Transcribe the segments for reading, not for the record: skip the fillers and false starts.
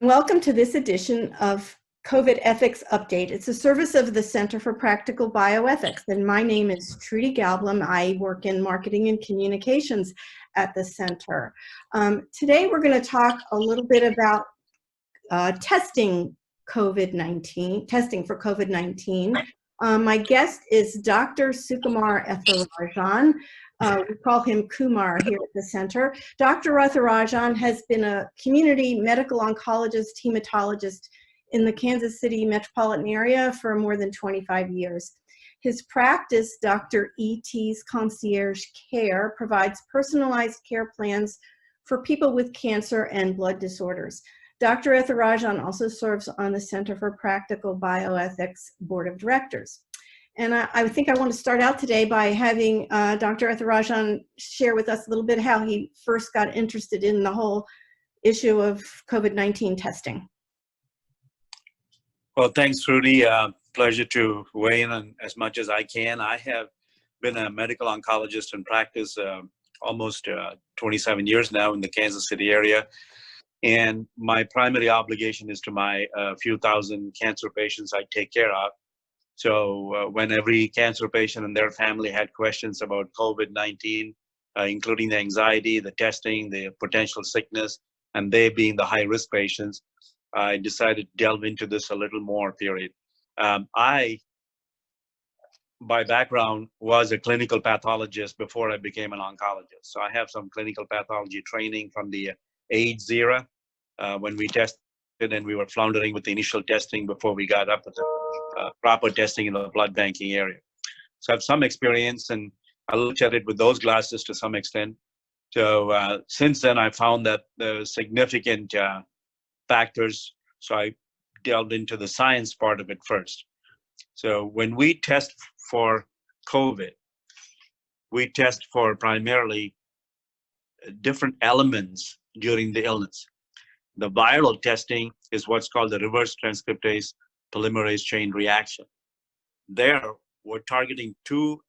Welcome to this edition of COVID Ethics Update. It's a service of the Center for Practical Bioethics, and my name is Trudi Galblum. I work in marketing and communications at the center. Today we're going to talk a little bit about testing for COVID-19. My guest is Dr. Sukumar Ethirajan. We call him Kumar here at the center. Dr. Ethirajan has been a community medical oncologist, hematologist in the Kansas City metropolitan area for more than 25 years. His practice, Dr. E.T.'s Concierge Care, provides personalized care plans for people with cancer and blood disorders. Dr. Ethirajan also serves on the Center for Practical Bioethics Board of Directors. And I think I want to start out today by having Dr. Ethirajan share with us a little bit how he first got interested in the whole issue of COVID-19 testing. Well, thanks, Trudi. Pleasure to weigh in on as much as I can. I have been a medical oncologist in practice almost 27 years now in the Kansas City area. And my primary obligation is to my few thousand cancer patients I take care of. So when every cancer patient and their family had questions about COVID-19, including the anxiety, the testing, the potential sickness, and they being the high-risk patients, I decided to delve into this a little more, period. I, by background, was a clinical pathologist before I became an oncologist. So I have some clinical pathology training from the AIDS era when we tested and we were floundering with the initial testing before we got up with the proper testing in the blood banking area. So I have some experience, and I looked at it with those glasses to some extent. So since then, I found that the significant factors, so I delved into the science part of it first. So when we test for COVID, we test for primarily different elements during the illness. The viral testing is what's called the reverse transcriptase polymerase chain reaction. There, we're targeting two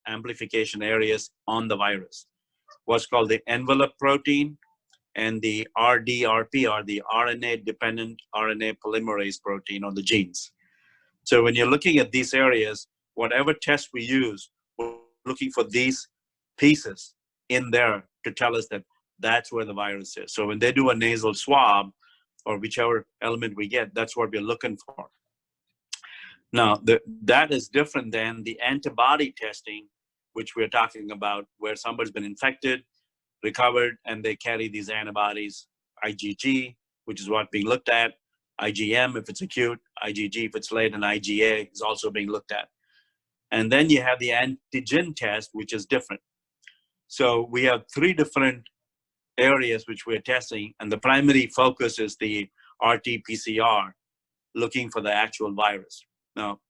amplification areas on the virus, what's called the envelope protein and the RDRP, or the RNA-dependent RNA polymerase protein, or the genes. So when you're looking at these areas, whatever test we use, we're looking for these pieces in there to tell us that that's where the virus is. So when they do a nasal swab, or whichever element we get, that's what we're looking for. Now, that is different than the antibody testing, which we're talking about, where somebody's been infected, recovered, and they carry these antibodies, IgG, which is what being looked at, IgM if it's acute, IgG if it's late, and IgA is also being looked at. And then you have the antigen test, which is different. So we have three different areas which we're testing, and the primary focus is the RT-PCR, looking for the actual virus. Now,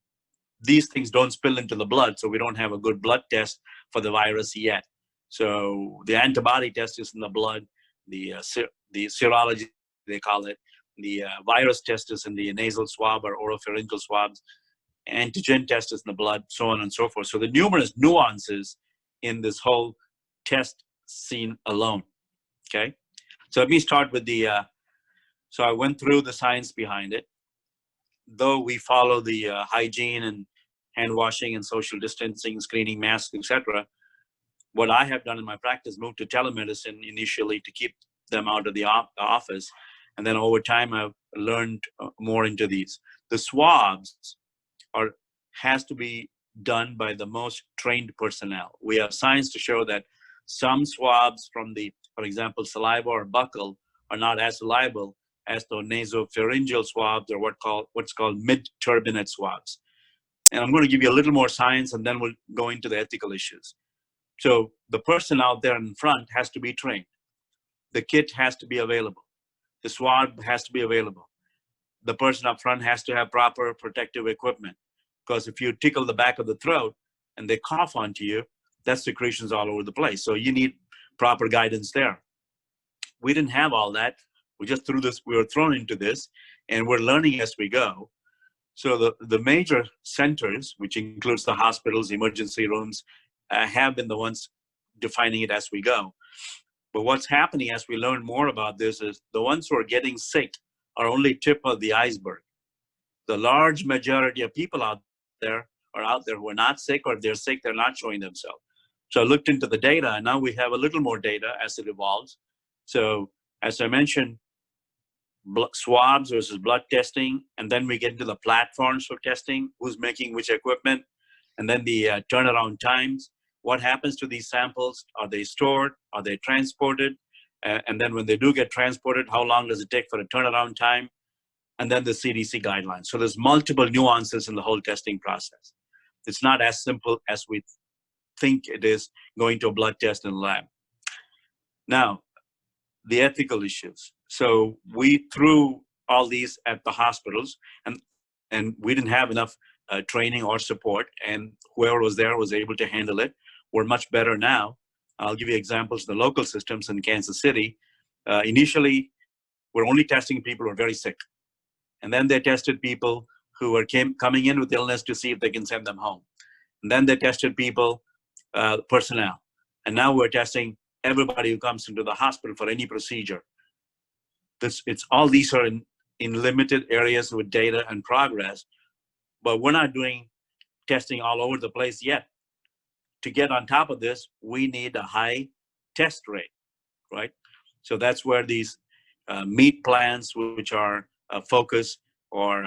these things don't spill into the blood, so we don't have a good blood test for the virus yet. So the antibody test is in the blood, the serology, they call it, the virus test is in the nasal swab or oropharyngeal swabs, antigen test is in the blood, so on and so forth. So the numerous nuances in this whole test scene alone. Okay, so let me start with the, so I went through the science behind it. Though we follow the hygiene and hand washing and social distancing, screening, masks, etc., what I have done in my practice, moved to telemedicine initially to keep them out of the office. And then over time, I've learned more into these. The swabs has to be done by the most trained personnel. We have science to show that some swabs from the, for example, saliva or buccal are not as reliable as the nasopharyngeal swabs, or what's called mid-turbinate swabs. And I'm going to give you a little more science, and then we'll go into the ethical issues. So the person out there in front has to be trained. The kit has to be available. The swab has to be available. The person up front has to have proper protective equipment, because if you tickle the back of the throat and they cough onto you, that's secretions all over the place. So you need proper guidance there. We didn't have all that. We just we were thrown into this, and we're learning as we go. So the major centers, which includes the hospitals, emergency rooms, have been the ones defining it as we go. But what's happening as we learn more about this is the ones who are getting sick are only tip of the iceberg. The large majority of people out there who are not sick, or if they're sick, they're not showing themselves. So I looked into the data, and now we have a little more data as it evolves. So as I mentioned, swabs versus blood testing, and then we get into the platforms for testing, who's making which equipment, and then the turnaround times. What happens to these samples? Are they stored? Are they transported? And then when they do get transported, how long does it take for a turnaround time? And then the CDC guidelines. So there's multiple nuances in the whole testing process. It's not as simple as we think it is going to a blood test in the lab. Now, the ethical issues. So we threw all these at the hospitals, and we didn't have enough training or support, and whoever was there was able to handle it. We're much better now. I'll give you examples of the local systems in Kansas City. Initially, we're only testing people who are very sick. And then they tested people who were coming in with illness to see if they can send them home. And then they tested people, personnel. And now we're testing everybody who comes into the hospital for any procedure. All these are in limited areas with data and progress, but we're not doing testing all over the place yet. To get on top of this, we need a high test rate, right? So that's where these meat plants, which are a focus, or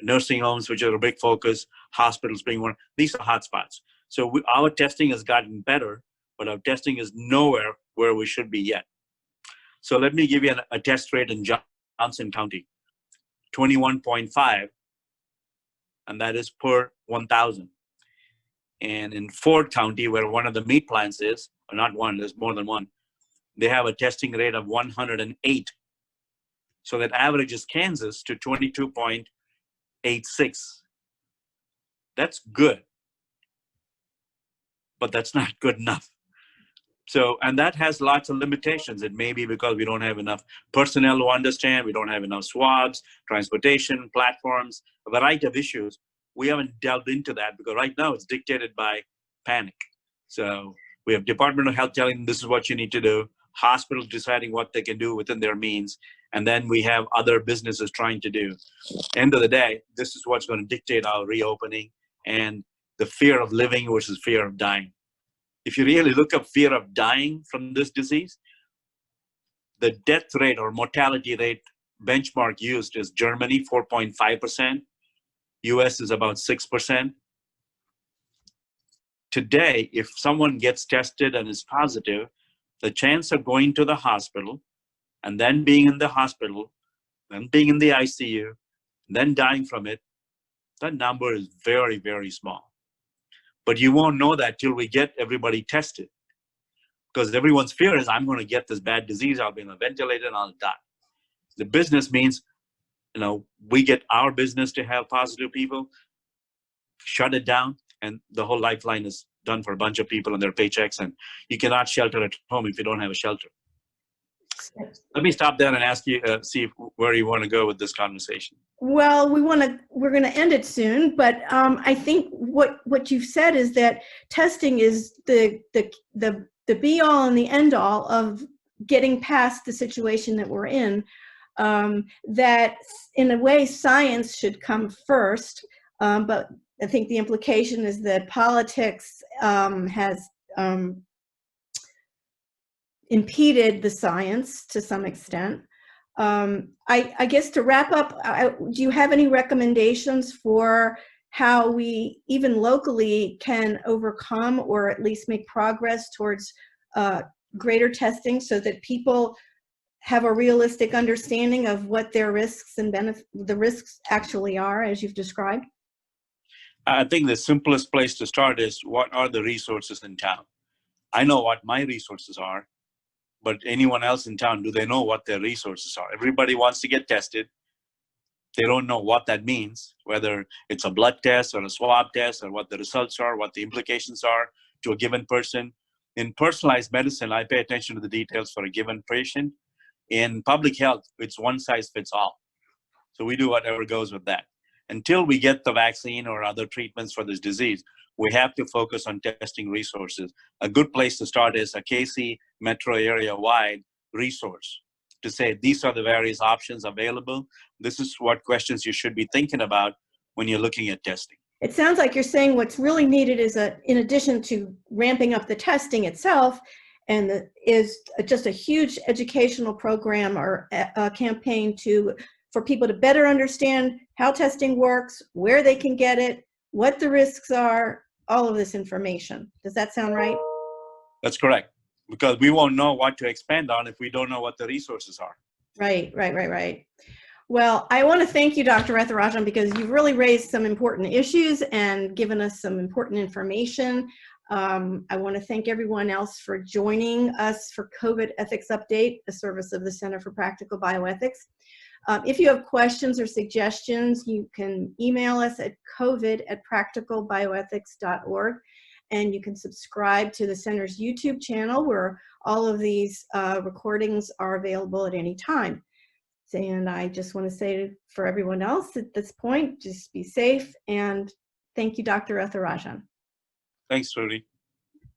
nursing homes, which are a big focus, hospitals being one, these are hotspots. So our testing has gotten better, but our testing is nowhere where we should be yet. So let me give you a test rate in Johnson County, 21.5, and that is per 1,000. And in Ford County, where one of the meat plants is, or not one, there's more than one, they have a testing rate of 108. So that averages Kansas to 22.86. That's good, but that's not good enough. So, and that has lots of limitations. It may be because we don't have enough personnel to understand, we don't have enough swabs, transportation, platforms, a variety of issues. We haven't delved into that because right now it's dictated by panic. So we have Department of Health telling them this is what you need to do, hospitals deciding what they can do within their means, and then we have other businesses trying to do. End of the day, this is what's going to dictate our reopening and the fear of living versus fear of dying. If you really look up fear of dying from this disease, the death rate or mortality rate benchmark used is Germany, 4.5%. US is about 6%. Today, if someone gets tested and is positive, the chance of going to the hospital and then being in the hospital, then being in the ICU, then dying from it, that number is very, very small. But you won't know that till we get everybody tested. Because everyone's fear is, I'm going to get this bad disease, I'll be on a ventilator and I'll die. The business means, we get our business to have positive people, shut it down, and the whole lifeline is done for a bunch of people and their paychecks, and you cannot shelter at home if you don't have a shelter. Let me stop there and ask you, see where you want to go with this conversation. Well, we're going to end it soon, but I think what you've said is that testing is the be all and the end all of getting past the situation that we're in. That in a way science should come first, but I think the implication is that politics has impeded the science to some extent. I guess to wrap up, do you have any recommendations for how we, even locally, can overcome or at least make progress towards greater testing so that people have a realistic understanding of what their risks and the risks actually are, as you've described? I think the simplest place to start is, what are the resources in town? I know what my resources are, but anyone else in town, do they know what their resources are? Everybody wants to get tested. They don't know what that means, whether it's a blood test or a swab test, or what the results are, what the implications are to a given person. In personalized medicine, I pay attention to the details for a given patient. In public health, it's one size fits all. So we do whatever goes with that. Until we get the vaccine or other treatments for this disease, we have to focus on testing resources. A good place to start is a KC metro area wide resource to say these are the various options available. This is what questions you should be thinking about when you're looking at testing. It sounds like you're saying what's really needed is in addition to ramping up the testing itself, is just a huge educational program or a campaign for people to better understand how testing works, where they can get it, what the risks are, all of this information. Does that sound right? That's correct, because we won't know what to expand on if we don't know what the resources are. Right. Well, I want to thank you, Dr. Ethirajan, because you've really raised some important issues and given us some important information. I want to thank everyone else for joining us for COVID Ethics Update, a service of the Center for Practical Bioethics. If you have questions or suggestions, you can email us at covid@practicalbioethics.org, and you can subscribe to the Center's YouTube channel where all of these recordings are available at any time. And I just want to say for everyone else at this point, just be safe, and thank you, Dr. Ethirajan. Thanks, Trudi.